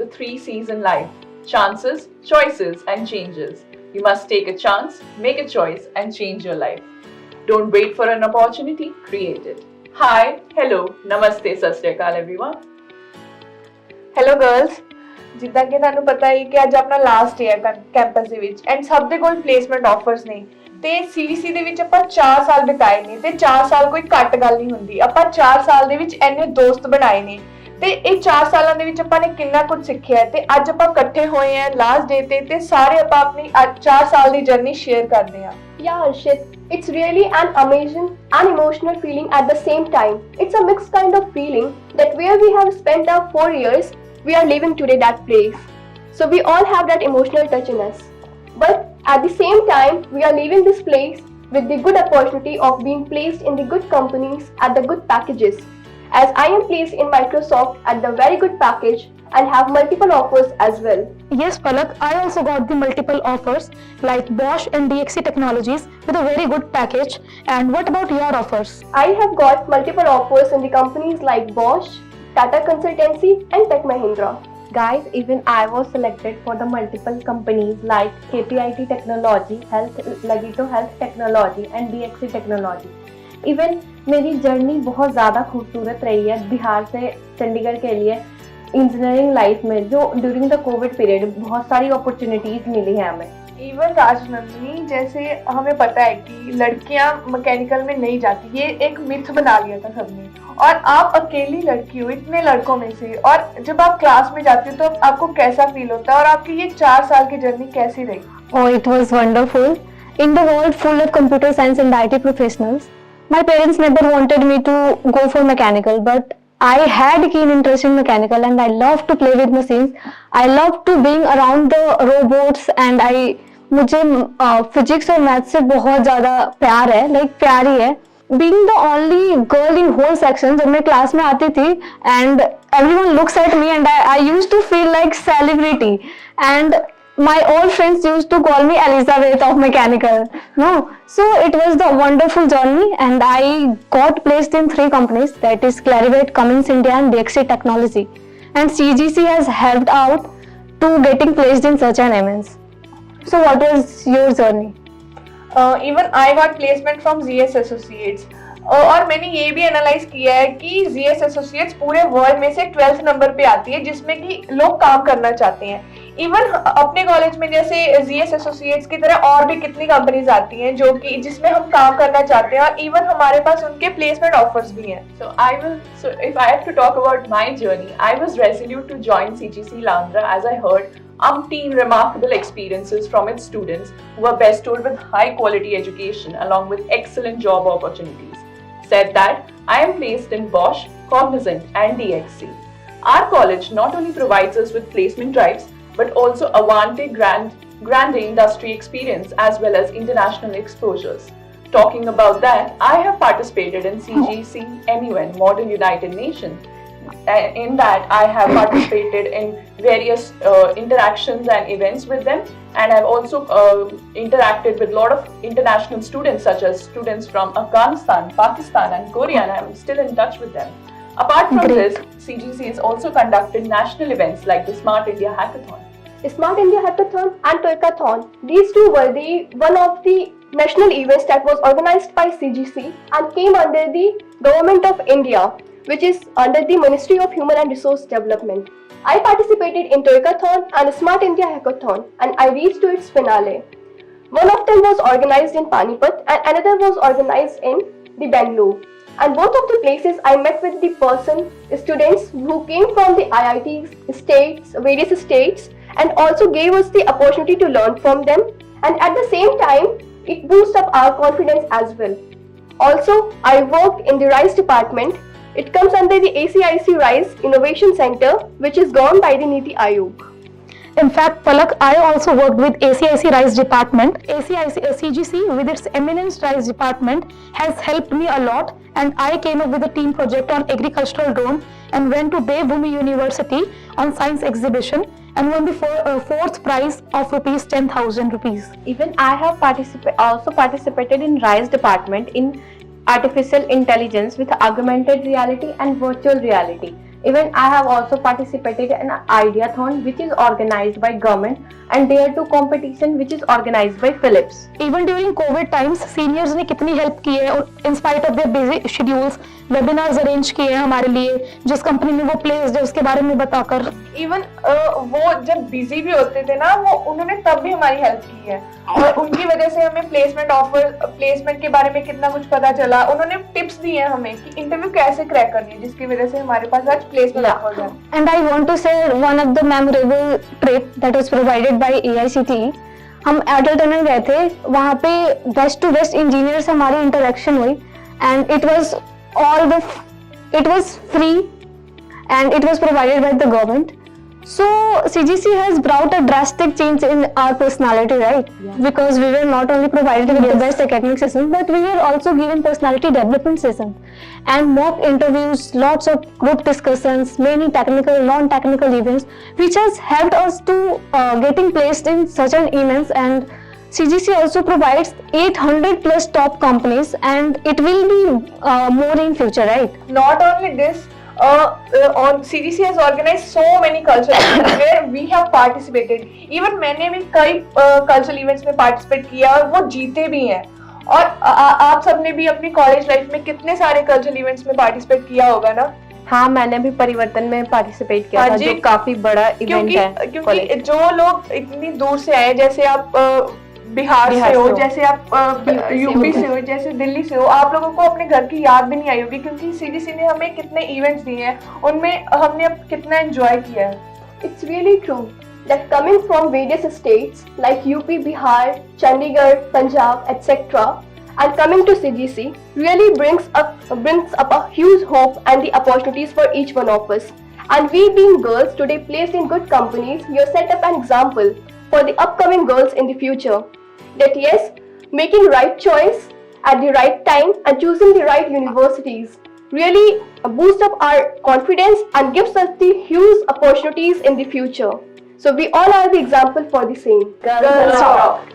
the 3 C's in life: chances, choices, and changes. You must take a chance, make a choice, and change your life. Don't wait for an opportunity, create it. Hi, hello, namaste, sat sri akal everyone. Hello girls, ਜਿੱਦਾਂ ਕਿ ਤੁਹਾਨੂੰ ਪਤਾ ਹੈ ਕਿ ਅੱਜ ਆਪਣਾ last day ਹੈ campus ਦੇ ਵਿੱਚ ਐਂਡ ਸਭ ਦੇ ਕੋਲ ਪਲੇਸਮੈਂਟ ਆਫਰਸ ਨੇ ਤੇ ਸੀਵੀਸੀ ਦੇ ਵਿੱਚ ਆਪਾਂ 4 ਸਾਲ ਬਿਤਾਏ ਨੇ ਤੇ 4 ਸਾਲ ਕੋਈ ਘੱਟ ਗੱਲ ਨਹੀਂ ਹੁੰਦੀ। ਆਪਾਂ 4 ਸਾਲ ਦੇ ਵਿੱਚ ਇੰਨੇ ਦੋਸਤ ਬਣਾਏ ਨੇ ਤੇ ਇਹ 4 ਸਾਲਾਂ ਦੇ ਵਿੱਚ ਆਪਾਂ ਨੇ ਕਿੰਨਾ ਕੁਝ ਸਿੱਖਿਆ ਤੇ ਅੱਜ ਆਪਾਂ ਇਕੱਠੇ ਹੋਏ ਆ ਲਾਸਟ ਡੇ ਤੇ ਸਾਰੇ ਆਪਾਂ ਆਪਣੀ 4 ਸਾਲ ਦੀ ਜਰਨੀ ਸ਼ੇਅਰ ਕਰਦੇ ਆ। Yeah, Harshit, it's really an amazing and emotional feeling at the same time. It's a mixed kind of feeling that where we have spent our 4 years, we are leaving today that place. So we all have that emotional touch in us. But at the same time, we are leaving this place with the good opportunity of being placed in the good companies at the good packages. As I am placed in Microsoft at the very good package and have multiple offers as well. Yes, Palak, I also got the multiple offers like Bosch and DXC Technologies with a very good package. And what about your offers? I have got multiple offers in the companies like Bosch, Tata Consultancy and Tech Mahindra. Guys, even I was selected for the multiple companies like KPIT Technology, Lagito Health Technology and DXC Technology. Even मेरी journey बहुत ज़्यादा खूबसूरत रही है बिहार से चंडीगढ़ के लिए engineering life में, जो ड्यूरिंग द कोविड पीरियड बहुत सारी अपॉर्चुनिटीज़ मिली है हमें। इवन राजनंदिनी, जैसे हमें पता है कि लड़कियां मैकेनिकल में नहीं जाती, ये एक मिथ बना लिया था सबने, और आप अकेली लड़की हो इतने लड़कों में से, और जब आप क्लास में जाती हो तो आपको कैसा फील होता है और आपकी ये 4 साल की जर्नी कैसी रही? Oh, it was wonderful. In the world full of computer science and IT professionals, my parents never wanted me to go for mechanical, but I had keen interest in mechanical and I love to play with machines. I love to being around the robots and मुझे physics और math से बहुत ज़्यादा प्यार है, प्यार ही है। Being the only girl in whole section, जब मैं क्लास में आती थी and everyone looks at me and I used to feel like celebrity and my old friends used to call me Elizabeth of mechanical. No, so it was the wonderful journey and I got placed in 3 companies, that is Clarivate, Cummins India and DXC Technology, and CGC has helped out to getting placed in such an MNs. So what was your journey? Even I got placement from ZS Associates. और मैंने ये भी analyse किया है कि ZS Associates पूरे world में से 12th नंबर पे आती है जिसमें कि लोग काम करना चाहते हैं। इवन अपने कॉलेज में जैसे ZS Associates की तरह और भी कितनी कंपनीज आती हैं जो कि जिसमें हम काम करना चाहते हैं, और इवन हमारे पास उनके प्लेसमेंट ऑफर्स भी हैं। So if I have to talk about my journey, I was resolute to join CGC Landra as I heard umpteen remarkable experiences from its students who are bestowed with high quality education along with excellent job opportunities. Said that, I am placed in Bosch, Cognizant and DXC. Our college not only provides us with placement drives but also Avante grande industry experience as well as international exposures. Talking about that, I have participated in CGC MUN, Model United Nations. In that, I have participated in various interactions and events with them, and I've also interacted with a lot of international students such as students from Afghanistan, Pakistan and Korea, and I'm still in touch with them. Apart from this, CGC has also conducted national events like the Smart India Hackathon. Smart India Hackathon and Toykathon, these two were one of the national events that was organized by CGC and came under the Government of India, which is under the Ministry of Human and Resource Development. I participated in Toykathon and Smart India Hackathon and I reached to its finale. One of them was organized in Panipat and another was organized in the Bangalore. And both of the places I met with the students who came from the IITs, various states, and also gave us the opportunity to learn from them, and at the same time it boosts up our confidence as well. Also, I worked in the RISE department. It comes under the ACIC RISE Innovation Center, which is governed by the NITI Aayog. In fact, Palak, I also worked with ACIC RISE department. CGC with its eminence RISE department has helped me a lot, and I came up with a team project on agricultural drone and went to Devbhoomi University on science exhibition and won the 4th prize of ₹10,000. Even I have also participated in RISE department in artificial intelligence with augmented reality and virtual reality. Even I have also participated in an Ideathon, which is organized by government, and Dare to competition, which is organized by Philips. Even during Covid times seniors ने कितनी help की है in spite of their busy schedules, webinars arrange किए हैं हमारे लिए, जिस company में वो प्लेस्ड है उसके बारे में बताकर। इवन वो जब बिजी भी होते थे ना, वो उन्होंने तब भी हमारी हेल्प की है, और उनकी वजह से हमें प्लेसमेंट के बारे में कितना कुछ पता चला। उन्होंने टिप्स दिए हैं हमें कि इंटरव्यू कैसे क्रैक करनी है, जिसकी वजह से हमारे पास आज प्लेसमेंट ऑफर्स हैं। And I want to share one of the memorable trip that was provided by AICTE। हम एडल टनल गए थे, वहाँ पे बेस्ट टू बेस्ट इंजीनियर से हमारी इंटरेक्शन हुई, and it was free and it was provided by the government. So CGC has brought a drastic change in our personality, right? Yeah. Because we were not only provided with the best academic session, but we were also given personality development session and mock interviews, lots of group discussions, many technical, non-technical events, which has helped us to getting placed in such an events. And CGC also provides 800 plus top companies, and it will be more in future, right? Not only this, on CGC has organized so many cultural events where we have participated. Even मैंने भी कई cultural events में participate किया और वो जीते भी हैं। और आप सबने भी अपनी कॉलेज लाइफ में कितने सारे cultural events में participate किया होगा ना? हाँ, मैंने भी परिवर्तन में पार्टिसिपेट किया था, जो काफी बड़ा इवेंट है। क्योंकि जो लोग इतनी दूर से आए, जैसे आप बिहार से हो, जैसे आप यूपी से हो, जैसे दिल्ली से हो, आप लोगों को अपने घर की याद भी नहीं आई होगी, क्योंकि सीजीसी ने हमें कितने इवेंट्स दिए हैं, उनमें हमने अब कितना एंजॉय किया है। It's really true that coming from various states like UP, Bihar, Chandigarh, Punjab, etc., and coming to CGC really brings up a huge hope and the opportunities for each one of us. And we being girls today placed in good companies, you set up an example for the upcoming girls in the future. That yes, making right choice at the right time and choosing the right universities really boosts up our confidence and gives us the huge opportunities in the future. So we all are the example for the same. Girls Talk.